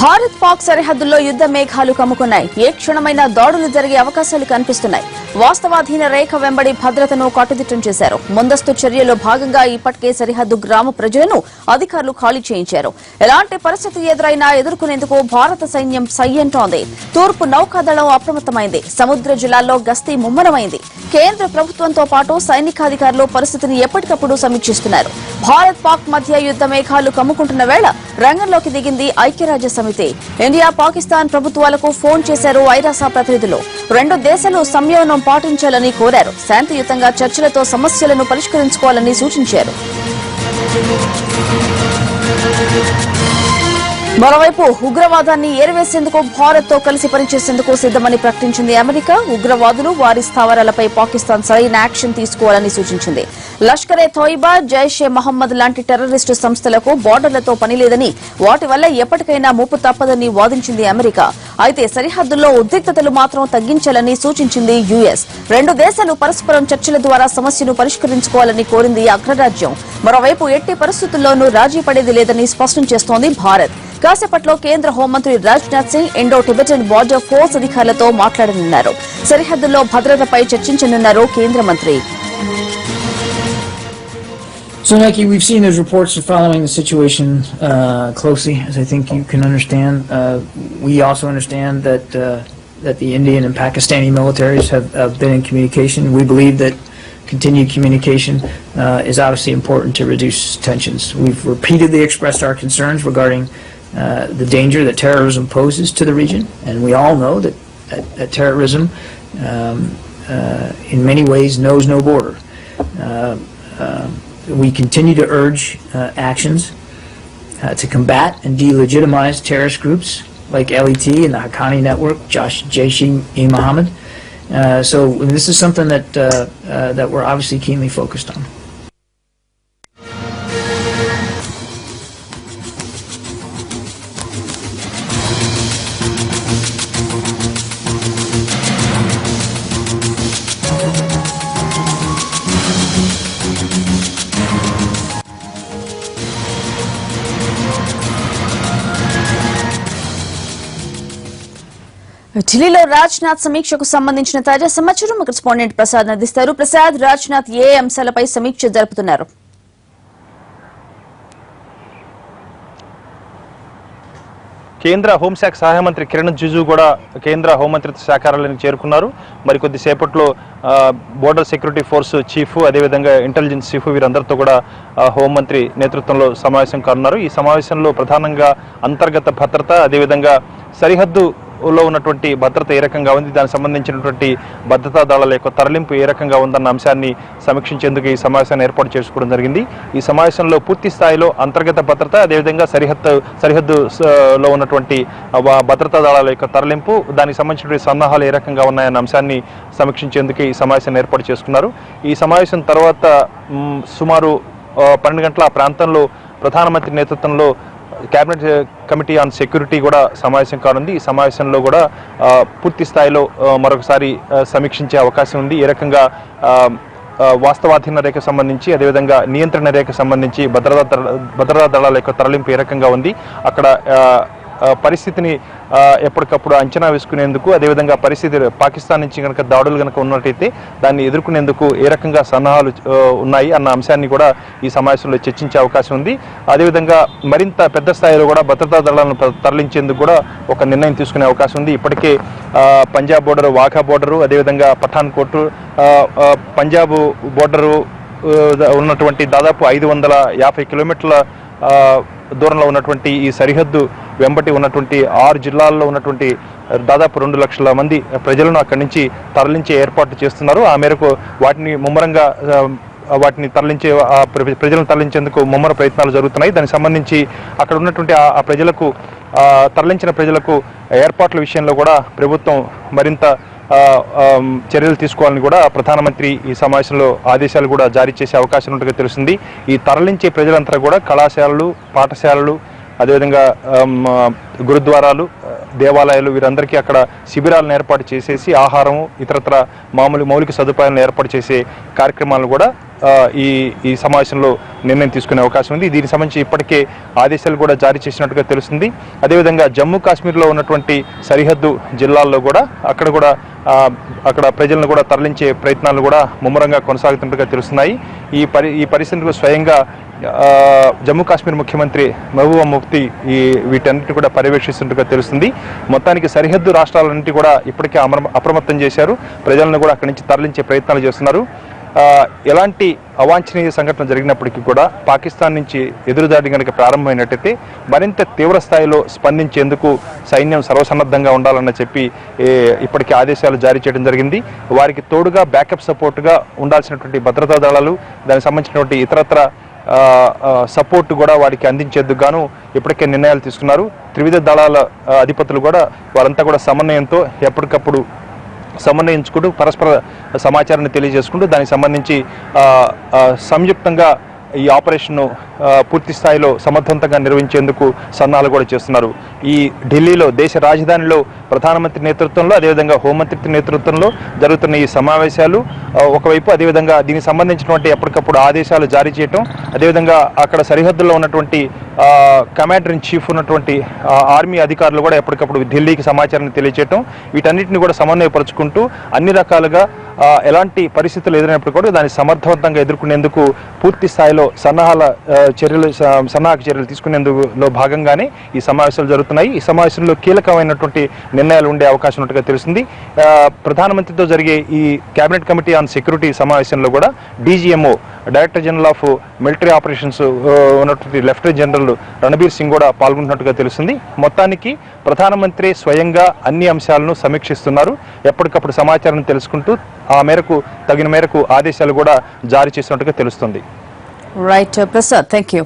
భారత్ పాక్ సరిహద్దుల్లో యుద్ధ మేఘాలు కమ్ముకున్నాయి. ఏ క్షణమైనా దాడులు జరిగే అవకాశాలు కనిపిస్తున్నాయి. వాస్తవాధీన రేఖ వెంబడి భద్రతను కట్టుదిట్టం చేశారు. ముందస్తు చర్యలో భాగంగా ఇప్పటికే సరిహద్దు గ్రామ ప్రజలను అధికారులు ఖాళీ చేయించారు. ఎలాంటి పరిస్థితి ఎదురైనా ఎదుర్కొనేందుకు భారత సైన్యం సయ్యంటోంది. తూర్పు నౌకాదళం అప్రమత్తమైంది. సముద్ర జలాల్లో గస్తీ ముమ్మరమైంది. కేంద్ర ప్రభుత్వంతో పాటు సైనికాధికారులు పరిస్థితిని ఎప్పటికప్పుడు సమీక్షిస్తున్నారు. భారత్ పాక్ మధ్య యుద్ధ మేఘాలు కమ్ముకుంటున్న వేళ రంగంలోకి దిగింది ఐక్యరాజ్య సమితి. ఇండియా పాకిస్తాన్ ప్రభుత్వాలకు ఫోన్ చేశారు ఐరాస ప్రతినిధులు. రెండు దేశాలు సంయమనం పాటించాలని కోరారు. శాంతియుతంగా చర్చలతో సమస్యలను పరిష్కరించుకోవాలని సూచించారు. మరోవైపు ఉగ్రవాదాన్ని ఏరివేసేందుకు భారత్ తో కలిసి పనిచేసేందుకు సిద్దమని ప్రకటించింది అమెరికా. ఉగ్రవాదులు వారి స్థావరాలపై పాకిస్తాన్ సరైన యాక్షన్ తీసుకోవాలని సూచించింది. లష్కరే తోయిబా, జైషే మహమ్మద్ లాంటి టెర్రరిస్టు సంస్థలకు బోర్డర్లతో పనిలేదని, వాటి వల్ల ఎప్పటికైనా ముప్పు తప్పదని వాదించింది అమెరికా. అయితే సరిహద్దుల్లో ఉద్రిక్తతలు మాత్రం తగ్గించాలని సూచించింది యుఎస్. రెండు దేశాలు పరస్పరం చర్చల ద్వారా సమస్యను పరిష్కరించుకోవాలని కోరింది అగ్రరాజ్యం. మరోవైపు ఎట్టి పరిస్థితుల్లోనూ రాజీ పడేది లేదని స్పష్టం చేస్తోంది భారత్. కాసేపట్లో కేంద్ర హోంమంత్రి Rajnath Singh Indo Tibetan border force అధికారులతో మాట్లాడనున్నారు. సరిహద్దుల్లో భద్రతపై చర్చించనున్నారు కేంద్ర మంత్రి. So, Nike, we've seen those reports are following the situation closely, as I think you can understand. We also understand that the Indian and Pakistani militaries have been in communication. We believe that continued communication is obviously important to reduce tensions. We've repeatedly expressed our concerns regarding the danger that terrorism poses to the region, and we all know that terrorism in many ways knows no border. We continue to urge actions to combat and delegitimize terrorist groups like LET and the Haqqani network, Jaish-e-Mohammed. So this is something that we're obviously keenly focused on. ఢిల్లీలో రాజ్నాథ్ సమీక్షకు సంబంధించిన తాజా సమాచారం correspondent Prasad అందిస్తారు. ప్రసాద్, రాజ్నాథ్ ఏ అంశాలపై సమీక్ష జరుపుతున్నారు? కేంద్ర హోంశాఖ సహాయ మంత్రి కిరణ్ రిజిజు కూడా కేంద్ర హోంమంత్రిత్వ శాఖ కార్యాలయానికి చేరుకున్నారు. మరికొద్ది సేపట్లో బోర్డర్ సెక్యూరిటీ ఫోర్స్ చీఫ్, అదేవిధంగా ఇంటెలిజెన్స్ చీఫ్ వీరందరితో కూడా హోంమంత్రి నేతృత్వంలో సమావేశం కానున్నారు. ఈ సమావేశంలో ప్రధానంగా అంతర్గత భద్రత, అదేవిధంగా సరిహద్దులో ఉన్నటువంటి భద్రత ఏ రకంగా ఉంది, దానికి సంబంధించినటువంటి భద్రతా దళాల యొక్క తరలింపు ఏ రకంగా ఉందన్న అంశాన్ని సమీక్షించేందుకు ఈ సమావేశాన్ని ఏర్పాటు చేసుకోవడం జరిగింది. ఈ సమావేశంలో పూర్తి స్థాయిలో అంతర్గత భద్రత, అదేవిధంగా సరిహద్దులో ఉన్నటువంటి భద్రతా దళాల యొక్క తరలింపు, దానికి సంబంధించినటువంటి సన్నాహాలు ఏ రకంగా ఉన్నాయన్న అంశాన్ని సమీక్షించేందుకు ఈ సమావేశాన్ని ఏర్పాటు చేసుకున్నారు. ఈ సమావేశం తర్వాత సుమారు 12 గంటల ప్రాంతంలో ప్రధానమంత్రి నేతృత్వంలో కేబినెట్ కమిటీ ఆన్ సెక్యూరిటీ కూడా సమావేశం కానుంది. ఈ సమావేశంలో కూడా పూర్తి స్థాయిలో మరొకసారి సమీక్షించే అవకాశం ఉంది. ఏ రకంగా వాస్తవాధీన రేఖకు సంబంధించి, అదేవిధంగా నియంత్రణ రేఖకు సంబంధించి భద్రతా దళాల యొక్క తరలింపు ఏ రకంగా ఉంది, అక్కడ పరిస్థితిని ఎప్పటికప్పుడు అంచనా వేసుకునేందుకు, అదేవిధంగా పరిస్థితి పాకిస్తాన్ నుంచి కనుక దాడులు కనుక ఉన్నట్టయితే దాన్ని ఎదుర్కొనేందుకు ఏ రకంగా సన్నాహాలు ఉన్నాయి అన్న అంశాన్ని కూడా ఈ సమావేశంలో చర్చించే అవకాశం ఉంది. అదేవిధంగా మరింత పెద్ద స్థాయిలో కూడా భద్రతా దళాలను తరలించేందుకు కూడా ఒక నిర్ణయం తీసుకునే అవకాశం ఉంది. ఇప్పటికే పంజాబ్ బోర్డరు, వాఘా బోర్డరు, అదేవిధంగా పఠాన్కోట్, పంజాబ్ బోర్డరు ఉన్నటువంటి దాదాపు 550 కిలోమీటర్ల దూరంలో ఉన్నటువంటి ఈ సరిహద్దు వెంబటి ఉన్నటువంటి 6 జిల్లాల్లో ఉన్నటువంటి దాదాపు 2 లక్షల మంది ప్రజలను అక్కడి నుంచి తరలించే ఏర్పాట్లు చేస్తున్నారు. ఆ మేరకు వాటిని ప్రజలను తరలించేందుకు ముమ్మర ప్రయత్నాలు జరుగుతున్నాయి. దానికి సంబంధించి అక్కడ ఉన్నటువంటి ఆ ప్రజలకు, తరలించిన ప్రజలకు ఏర్పాట్ల విషయంలో కూడా ప్రభుత్వం మరింత చర్యలు తీసుకోవాలని కూడా ప్రధానమంత్రి ఈ సమావేశంలో ఆదేశాలు కూడా జారీ చేసే అవకాశం ఉన్నట్టుగా తెలుస్తుంది. ఈ తరలించే ప్రజలంతా కూడా కళాశాలలు, పాఠశాలలు, అదేవిధంగా గురుద్వారాలు, దేవాలయాలు వీరందరికీ అక్కడ శిబిరాలను ఏర్పాటు చేసేసి ఆహారం, ఇతరత్ర మౌలిక సదుపాయాలను ఏర్పాటు చేసే కార్యక్రమాలను కూడా ఈ ఈ సమావేశంలో నిర్ణయం తీసుకునే అవకాశం ఉంది. దీనికి సంబంధించి ఇప్పటికే ఆదేశాలు కూడా జారీ చేసినట్టుగా తెలుస్తుంది. అదేవిధంగా జమ్మూ కాశ్మీర్లో ఉన్నటువంటి సరిహద్దు జిల్లాల్లో కూడా అక్కడ ప్రజలను కూడా తరలించే ప్రయత్నాలు కూడా ముమ్మరంగా కొనసాగుతున్నట్టుగా తెలుస్తున్నాయి. ఈ పరిస్థితులకు స్వయంగా జమ్మూ కాశ్మీర్ ముఖ్యమంత్రి మహబూబా ముఫ్తీ వీటన్నిటిని కూడా పర్యవేక్షిస్తున్నట్టుగా తెలుస్తుంది. మొత్తానికి సరిహద్దు రాష్ట్రాలన్నింటి కూడా ఇప్పటికే అప్రమత్తం చేశారు. ప్రజలను కూడా అక్కడి నుంచి తరలించే ప్రయత్నాలు చేస్తున్నారు. ఎలాంటి అవాంఛనీయ సంఘటన జరిగినప్పటికీ కూడా పాకిస్తాన్ నుంచి ఎదురుదాడి కనుక ప్రారంభమైనట్టయితే మరింత తీవ్ర స్థాయిలో స్పందించేందుకు సైన్యం సర్వసన్నద్ధంగా ఉండాలని చెప్పి ఇప్పటికే ఆదేశాలు జారీ చేయడం జరిగింది. వారికి తోడుగా బ్యాకప్ సపోర్టుగా ఉండాల్సినటువంటి భద్రతా దళాలు, దానికి సంబంధించినటువంటి ఇతరత్ర సపోర్ట్ కూడా వారికి అందించేందుకు గాను ఇప్పటికే నిర్ణయాలు తీసుకున్నారు. త్రివిధ దళాల అధిపతులు కూడా వారంతా కూడా సమన్వయంతో ఎప్పటికప్పుడు సమన్వయించుకుంటూ పరస్పర సమాచారాన్ని తెలియజేసుకుంటూ దానికి సంబంధించి సంయుక్తంగా ఈ ఆపరేషన్ను పూర్తి స్థాయిలో సమర్థవంతంగా నిర్వహించేందుకు సన్నాహాలు కూడా చేస్తున్నారు. ఈ ఢిల్లీలో దేశ రాజధానిలో ప్రధానమంత్రి నేతృత్వంలో, అదేవిధంగా హోంమంత్రి నేతృత్వంలో జరుగుతున్న ఈ సమావేశాలు ఒకవైపు, అదేవిధంగా దీనికి సంబంధించినటువంటి ఎప్పటికప్పుడు ఆదేశాలు జారీ చేయటం, అదేవిధంగా అక్కడ సరిహద్దుల్లో ఉన్నటువంటి కమాండర్ ఇన్ చీఫ్ ఉన్నటువంటి ఆర్మీ అధికారులు కూడా ఎప్పటికప్పుడు ఢిల్లీకి సమాచారాన్ని తెలియజేయటం, వీటన్నిటిని కూడా సమన్వయపరుచుకుంటూ అన్ని రకాలుగా ఎలాంటి పరిస్థితులు ఎదురైనప్పుడు కూడా దాన్ని సమర్థవంతంగా ఎదుర్కొనేందుకు పూర్తి స్థాయిలో సన్నాహక చర్యలు తీసుకునేందులో భాగంగానే ఈ సమావేశాలు జరుగుతున్నాయి. ఈ సమావేశంలో కీలకమైనటువంటి నిర్ణయాలు ఉండే అవకాశం ఉన్నట్టుగా తెలిసింది. ప్రధానమంత్రితో జరిగే ఈ కేబినెట్ కమిటీ ఆన్ సెక్యూరిటీ సమావేశంలో కూడా DGMO, director general of military operations ఉన్నటువంటి లెఫ్టినెంట్ జనరల్ రణబీర్ సింగ్ కూడా పాల్గొంటున్నట్టుగా తెలుస్తుంది. మొత్తానికి ప్రధానమంత్రి స్వయంగా అన్ని అంశాలను సమీక్షిస్తున్నారు. ఎప్పటికప్పుడు సమాచారం తెలుసుకుంటూ తగిన మేరకు ఆదేశాలు కూడా జారీ చేసినట్టుగా తెలుస్తుంది. Right Prasad, thank you.